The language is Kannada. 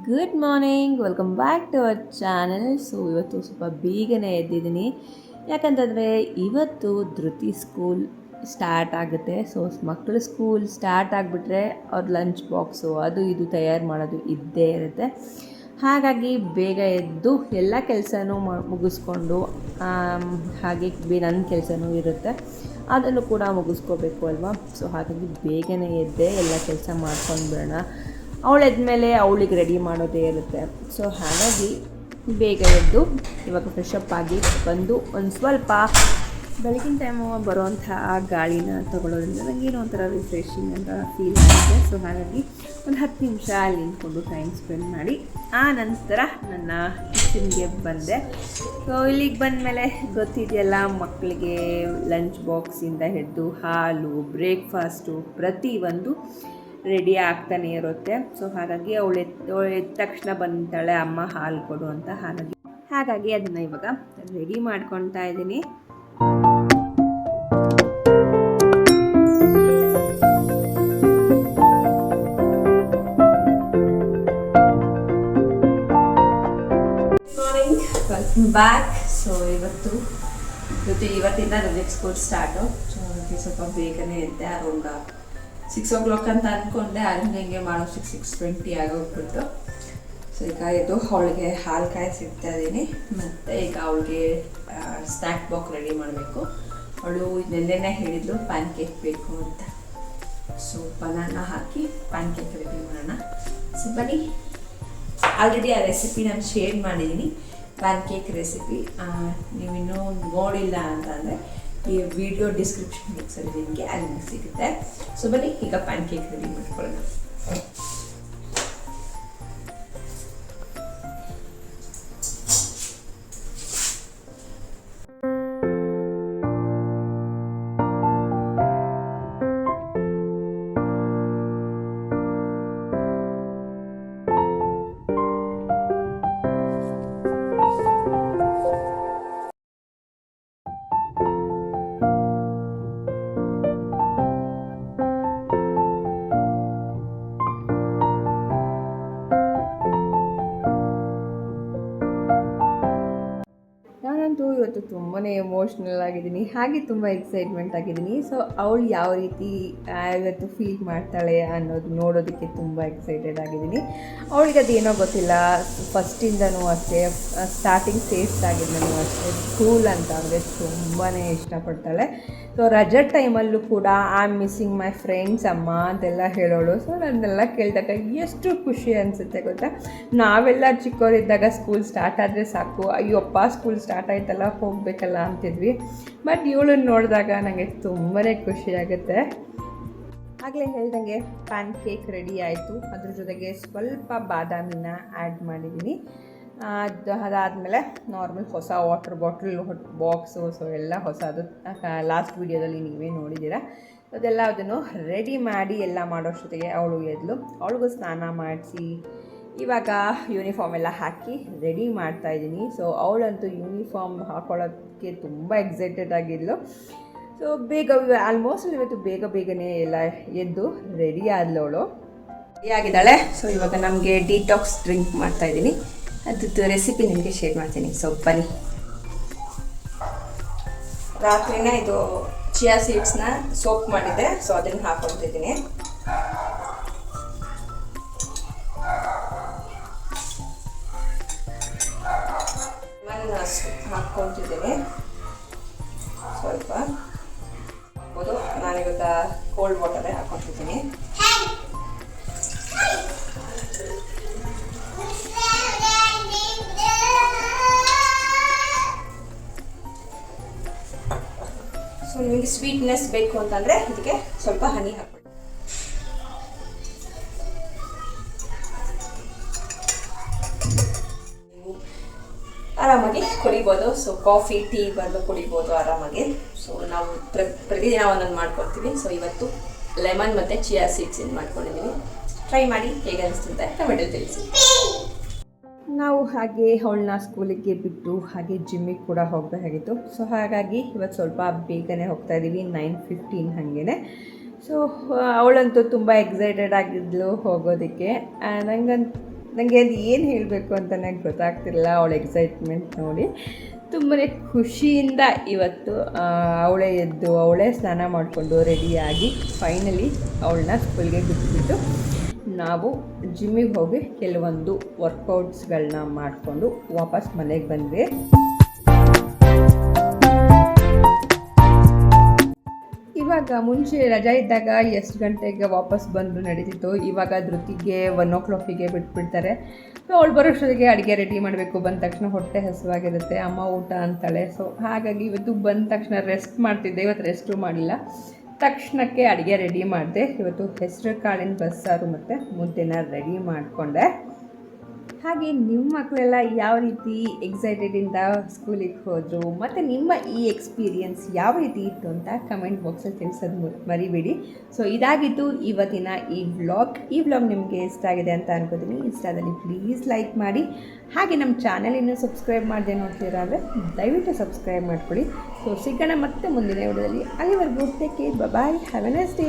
Good morning, welcome back to our channel. So ಇವತ್ತು ಸ್ವಲ್ಪ ಬೇಗನೆ ಎದ್ದಿದ್ದೀನಿ, ಯಾಕಂತಂದರೆ ಇವತ್ತು ಧೃತಿ ಸ್ಕೂಲ್ ಸ್ಟಾರ್ಟ್ ಆಗುತ್ತೆ. ಸೊ ಮಕ್ಕಳು ಸ್ಕೂಲ್ ಸ್ಟಾರ್ಟ್ ಆಗಿಬಿಟ್ರೆ ಅವ್ರ ಲಂಚ್ ಬಾಕ್ಸು ಅದು ಇದು ತಯಾರು ಮಾಡೋದು ಇದ್ದೇ ಇರುತ್ತೆ. ಹಾಗಾಗಿ ಬೇಗ ಎದ್ದು ಎಲ್ಲ ಕೆಲಸನೂ ಮುಗಿಸ್ಕೊಂಡು ಹಾಗೆ ನನ್ನ ಕೆಲಸನೂ ಇರುತ್ತೆ, ಅದನ್ನು ಕೂಡ ಮುಗಿಸ್ಕೋಬೇಕು ಅಲ್ವಾ. ಸೊ ಹಾಗಾಗಿ ಬೇಗನೆ ಎದ್ದೆ ಎಲ್ಲ ಕೆಲಸ ಮಾಡ್ಕೊಂಡು ಬಿಡೋಣ. ಅವಳು ಎದ್ಮೇಲೆ ಅವಳಿಗೆ ರೆಡಿ ಮಾಡೋದೇ ಇರುತ್ತೆ. ಸೊ ಹಾಗಾಗಿ ಬೇಗ ಎದ್ದು ಇವಾಗ ಫ್ರೆಶಪ್ ಆಗಿ ಬಂದು ಒಂದು ಸ್ವಲ್ಪ ಬೆಳಗಿನ ಟೈಮು ಬರುವಂಥ ಗಾಳಿನ ತಗೊಳ್ಳೋದ್ರಿಂದ ನನಗೇನೋ ಒಂಥರ ರಿಫ್ರೆಶಿಂಗ್ ಅಂತ ಫೀಲ್ ಆಗುತ್ತೆ. ಸೊ ಹಾಗಾಗಿ ಒಂದು 10 ನಿಮಿಷ ಅಲ್ಲಿ ನಿಂತ್ಕೊಂಡು ಟೈಮ್ ಸ್ಪೆಂಡ್ ಮಾಡಿ ಆ ನಂತರ ನನ್ನ ಕಿಚನ್ಗೆ ಬಂದೆ. ಸೊ ಇಲ್ಲಿಗೆ ಬಂದಮೇಲೆ ಗೊತ್ತಿದೆಯಲ್ಲ, ಮಕ್ಕಳಿಗೆ ಲಂಚ್ ಬಾಕ್ಸಿಂದ ಹಿಡಿದು ಹಾಲು, ಬ್ರೇಕ್ಫಾಸ್ಟು ಪ್ರತಿಯೊಂದು ರೆಡಿ ಆಗ್ತಾನೆ ಇರುತ್ತೆ. ಸೊ ಹಾಗಾಗಿ ಅವಳು ಎದ್ದ ತಕ್ಷಣ ಬಂತಾಳೆ ಅಮ್ಮ ಹಾಲು ಕೊಡು ಅಂತ. ಹಾಗಾಗಿ ಅದನ್ನು ಇವಾಗ ರೆಡಿ ಮಾಡ್ಕೊತಾ ಇದ್ದೀನಿ. Morning, welcome back. ಸೊ ಇವತ್ತಿಂದ ರಜೆ ಸ್ಕೂಲ್ ಸ್ಟಾರ್ಟು. ಸೊ ಅದಕ್ಕೆ ಸ್ವಲ್ಪ ಬೇಗನೆ ಎದ್ದೆ. ಅವಾಗ 6 o'clock ಅಂತ ಅಂದ್ಕೊಂಡೆ, ಹಂಗೆ ಮಾಡೋ 6:20 ಆಗೋಗ್ಬಿಟ್ಟು. ಸೊ ಈಗ ಇದು ಅವಳಿಗೆ ಹಾಲು ಕಾಯಿಸಿಡ್ತಾ ಇದ್ದೀನಿ. ಮತ್ತು ಈಗ ಅವಳಿಗೆ ಸ್ನ್ಯಾಕ್ ಬಾಕ್ಸ್ ರೆಡಿ ಮಾಡಬೇಕು. ಅವಳು ನೆನ್ನೆನೇ ಹೇಳಿದ್ಲು ಪ್ಯಾನ್ ಕೇಕ್ ಬೇಕು ಅಂತ. ಸೊ ಬನಾನಾ ಹಾಕಿ ಪ್ಯಾನ್ ಕೇಕ್ ರೆಡಿ ಮಾಡೋಣ. ಸೊ ಬನ್ನಿ, ಆಲ್ರೆಡಿ ಆ ರೆಸಿಪಿ ನಾನು ಶೇರ್ ಮಾಡಿದ್ದೀನಿ, ಪ್ಯಾನ್ ಕೇಕ್ ರೆಸಿಪಿ. ನೀವಿನ್ನೂ ನೋಡಿಲ್ಲ ಅಂತಂದರೆ ಈ ವಿಡಿಯೋ ಡಿಸ್ಕ್ರಿಪ್ಷನ್ ಬಾಕ್ಸಲ್ಲಿ ನಿಮಗೆ ಅಲ್ಲಿ ಸಿಗುತ್ತೆ. ಸೊ ಬನ್ನಿ ಈಗ ಪ್ಯಾನ್ ಕೇಕ್ ರೆಡಿ ಮಾಡ್ಕೊಳ್ಳೋಣ. ಇವತ್ತು ತುಂಬಾ ಎಮೋಷ್ನಲ್ ಆಗಿದ್ದೀನಿ, ಹಾಗೆ ತುಂಬ ಎಕ್ಸೈಟ್ಮೆಂಟ್ ಆಗಿದ್ದೀನಿ. ಸೊ ಅವಳು ಯಾವ ರೀತಿ ಇವತ್ತು ಫೀಲ್ ಮಾಡ್ತಾಳೆ ಅನ್ನೋದು ನೋಡೋದಕ್ಕೆ ತುಂಬ ಎಕ್ಸೈಟೆಡ್ ಆಗಿದ್ದೀನಿ. ಅವಳಿಗೆ ಅದೇನೋ ಗೊತ್ತಿಲ್ಲ, ಫಸ್ಟಿಂದನೂ ಅಷ್ಟೇ, ಸ್ಟಾರ್ಟಿಂಗ್ ಸೇಫ್ಟಾಗಿದ್ದನೂ ಅಷ್ಟೇ ಸ್ಕೂಲ್ ಅಂತ ಅಂದರೆ ತುಂಬಾ ಇಷ್ಟಪಡ್ತಾಳೆ. ಸೊ ರಜೆ ಟೈಮಲ್ಲೂ ಕೂಡ I am missing my friends ಅಮ್ಮ ಅಂತೆಲ್ಲ ಹೇಳೋಳು. ಸೊ ನನ್ನೆಲ್ಲ ಕೇಳಿದಾಗ ಎಷ್ಟು ಖುಷಿ ಅನಿಸುತ್ತೆ ಗೊತ್ತಾ. ನಾವೆಲ್ಲ ಚಿಕ್ಕವರಿದ್ದಾಗ ಸ್ಕೂಲ್ ಸ್ಟಾರ್ಟ್ ಆದರೆ ಸಾಕು, ಅಯ್ಯಪ್ಪ ಸ್ಕೂಲ್ ಸ್ಟಾರ್ಟ್ ಆಯ್ತಲ್ಲ ಹೋಗಬೇಕಲ್ಲ ಅಂತಿದ್ವಿ. ಬಟ್ ಇವಳನ್ನು ನೋಡಿದಾಗ ನನಗೆ ತುಂಬಾ ಖುಷಿಯಾಗುತ್ತೆ. ಆಗಲೇ ಹೇಳ್ದಂಗೆ ಪ್ಯಾನ್ ಕೇಕ್ ರೆಡಿ ಆಯಿತು. ಅದ್ರ ಜೊತೆಗೆ ಸ್ವಲ್ಪ ಬಾದಾಮಿನ ಆ್ಯಡ್ ಮಾಡಿದ್ದೀನಿ. ಅದಾದಮೇಲೆ ನಾರ್ಮಲ್ ಹೊಸ ವಾಟರ್ ಬಾಟಲ್ ಬಾಕ್ಸು, ಸೊ ಎಲ್ಲ ಹೊಸದು ಲಾಸ್ಟ್ ವೀಡಿಯೋದಲ್ಲಿ ನೀವೇ ನೋಡಿದ್ದೀರಾ. ಅದೆಲ್ಲ ಅದನ್ನು ರೆಡಿ ಮಾಡಿ ಎಲ್ಲ ಮಾಡೋಷ್ಟೊತ್ತಿಗೆ ಅವಳು ಎದ್ಲು. ಅವಳಿಗೂ ಸ್ನಾನ ಮಾಡಿಸಿ ಇವಾಗ ಯೂನಿಫಾರ್ಮ್ ಎಲ್ಲ ಹಾಕಿ ರೆಡಿ ಮಾಡ್ತಾಯಿದ್ದೀನಿ. ಸೊ ಅವಳಂತೂ ಯೂನಿಫಾರ್ಮ್ ಹಾಕೊಳ್ಳೋಕ್ಕೆ ತುಂಬ ಎಕ್ಸೈಟೆಡ್ ಆಗಿದ್ಲು. ಸೊ ಆಲ್ಮೋಸ್ಟ್ ಇವತ್ತು ಬೇಗನೆ ಎಲ್ಲ ಎದ್ದು ರೆಡಿ ಆದ್ಲು. ಅವಳು ರೆಡಿ ಆಗಿದ್ದಾಳೆ. ಸೊ ಇವಾಗ ನಮಗೆ ಡಿಟಾಕ್ಸ್ ಡ್ರಿಂಕ್ ಮಾಡ್ತಾಯಿದ್ದೀನಿ. ಅದ್ರದ್ದು ರೆಸಿಪಿ ನಿಮಗೆ ಶೇರ್ ಮಾಡ್ತೀನಿ. ಸೊ ಬನ್ನಿ. ರಾತ್ರಿನೇ ಇದು ಚಿಯಾ ಸೀಡ್ಸ್ನ ಸೋಪ್ ಮಾಡಿದ್ದೆ, ಸೊ ಅದನ್ನು ಹಾಕ್ಕೊಳ್ತಿದ್ದೀನಿ. ಹಾಕ್ಕೊಳ್ತಿದ್ದೀನಿ ಸ್ವಲ್ಪ ಹಾಕ್ಬೋದು. ನಾನಿವಾಗ ಕೋಲ್ಡ್ ವಾಟರೇ ಹಾಕ್ಕೊಳ್ತಿದ್ದೀನಿ. ಸೊ ನಿಮಗೆ ಸ್ವೀಟ್ನೆಸ್ ಬೇಕು ಅಂತಂದರೆ ಇದಕ್ಕೆ ಸ್ವಲ್ಪ ಹನಿ ಹಾಕ್ಕೊಳ್ಳಿ. ಆರಾಮಾಗಿ ಕುಡಿಬೋದು. ಸೊ ಕಾಫಿ, ಟೀ ಬರಲು ಕುಡಿಬೋದು ಆರಾಮಾಗಿ. ಸೊ ನಾವು ಪ್ರತಿದಿನ ಒಂದೊಂದು ಮಾಡ್ಕೊಳ್ತೀವಿ. ಸೊ ಇವತ್ತು ಲೆಮನ್ ಮತ್ತು ಚಿಯಾ ಸೀಡ್ಸ್ ಮಾಡ್ಕೊಂಡಿದ್ದೀವಿ. ಟ್ರೈ ಮಾಡಿ ಹೇಗೆ ಅನಿಸ್ತಂತೆ ಕಮೆಂಟಲ್ಲಿ ತಿಳಿಸಿ. ನಾವು ಹಾಗೆ ಅವಳನ್ನ ಸ್ಕೂಲಿಗೆ ಬಿಟ್ಟು ಹಾಗೆ ಜಿಮ್ಮಿಗೆ ಕೂಡ ಹೋಗಬೇಕಾಗಿತ್ತು. ಸೊ ಹಾಗಾಗಿ ಇವತ್ತು ಸ್ವಲ್ಪ ಬೇಗನೆ ಹೋಗ್ತಾ ಇದ್ದೀವಿ, 9:15 ಹಾಗೇ. ಸೊ ಅವಳಂತೂ ತುಂಬ ಎಕ್ಸೈಟೆಡ್ ಆಗಿದ್ಲು ಹೋಗೋದಕ್ಕೆ. ನನಗೆ ಅದು ಏನು ಹೇಳಬೇಕು ಅಂತ ನನಗೆ ಗೊತ್ತಾಗ್ತಿರಲಿಲ್ಲ. ಅವಳ ಎಕ್ಸೈಟ್ಮೆಂಟ್ ನೋಡಿ ತುಂಬಾ ಖುಷಿಯಿಂದ ಇವತ್ತು ಅವಳೇ ಎದ್ದು ಅವಳೇ ಸ್ನಾನ ಮಾಡಿಕೊಂಡು ರೆಡಿಯಾಗಿ ಫೈನಲಿ ಅವಳನ್ನ ಸ್ಕೂಲ್ಗೆ ಬಿಟ್ಬಿಟ್ಟು ನಾವು ಜಿಮ್ಮಿಗೆ ಹೋಗಿ ಕೆಲವೊಂದು ವರ್ಕೌಟ್ಸ್ಗಳನ್ನ ಮಾಡಿಕೊಂಡು ವಾಪಸ್ ಮನೆಗೆ ಬಂದ್ವಿ. ಇವಾಗ ಮುಂಚೆ ರಜೆ ಇದ್ದಾಗ ಎಷ್ಟು ಗಂಟೆಗೆ ವಾಪಸ್ ಬಂದು ನಡೀತಿತ್ತು. ಇವಾಗ ಧೃತಿಗೆ 1 o'clock ಬಿಟ್ಬಿಡ್ತಾರೆ. ಸೊ ಅವಳು ಬರೋಷ್ಟೊತ್ತಿಗೆ ಅಡುಗೆ ರೆಡಿ ಮಾಡಬೇಕು. ಬಂದ ತಕ್ಷಣ ಹೊಟ್ಟೆ ಹಸಿವಾಗಿರುತ್ತೆ, ಅಮ್ಮ ಊಟ ಅಂತಾಳೆ. ಸೊ ಹಾಗಾಗಿ ಇವತ್ತು ಬಂದ ತಕ್ಷಣ ರೆಸ್ಟ್ ಮಾಡ್ತಿದ್ದೆ. ಇವತ್ತು ರೆಸ್ಟು ಮಾಡಿಲ್ಲ, ತಕ್ಷಣಕ್ಕೆ ಅಡುಗೆ ರೆಡಿ ಮಾಡಿದೆ. ಇವತ್ತು ಹೆಸರು ಕಾಳಿನ ಬಸ್ಸಾರು ಮತ್ತು ಮುದ್ದೆನ ರೆಡಿ ಮಾಡಿಕೊಂಡೆ. ಹಾಗೆ ನಿಮ್ಮ ಮಕ್ಕಳೆಲ್ಲ ಯಾವ ರೀತಿ ಎಕ್ಸೈಟೆಡಿಂದ ಸ್ಕೂಲಿಗೆ ಹೋದರು ಮತ್ತು ನಿಮ್ಮ ಈ ಎಕ್ಸ್ಪೀರಿಯನ್ಸ್ ಯಾವ ರೀತಿ ಇತ್ತು ಅಂತ ಕಮೆಂಟ್ ಬಾಕ್ಸಲ್ಲಿ ತಿಳಿಸೋದು ಮರಿಬೇಡಿ. ಸೊ ಇದಾಗಿತ್ತು ಇವತ್ತಿನ ಈ ವ್ಲಾಗ್ ನಿಮಗೆ ಇಷ್ಟ ಆಗಿದೆ ಅಂತ ಅನ್ಕೋತೀನಿ. ಇಷ್ಟದಲ್ಲಿ ಪ್ಲೀಸ್ ಲೈಕ್ ಮಾಡಿ. ಹಾಗೆ ನಮ್ಮ ಚಾನಲ್ ಇನ್ನೂ ಸಬ್ಸ್ಕ್ರೈಬ್ ಮಾಡದೆ ನೋಡ್ತೀರಾ ಅಂದರೆ ದಯವಿಟ್ಟು ಸಬ್ಸ್ಕ್ರೈಬ್ ಮಾಡ್ಕೊಳ್ಳಿ. ಸೊ ಸಿಗೋಣ ಮತ್ತೆ ಮುಂದಿನ ವಿಡಿಯೋದಲ್ಲಿ. ಅಲ್ಲಿವರೆಗೂ take care, bye, have a nice day.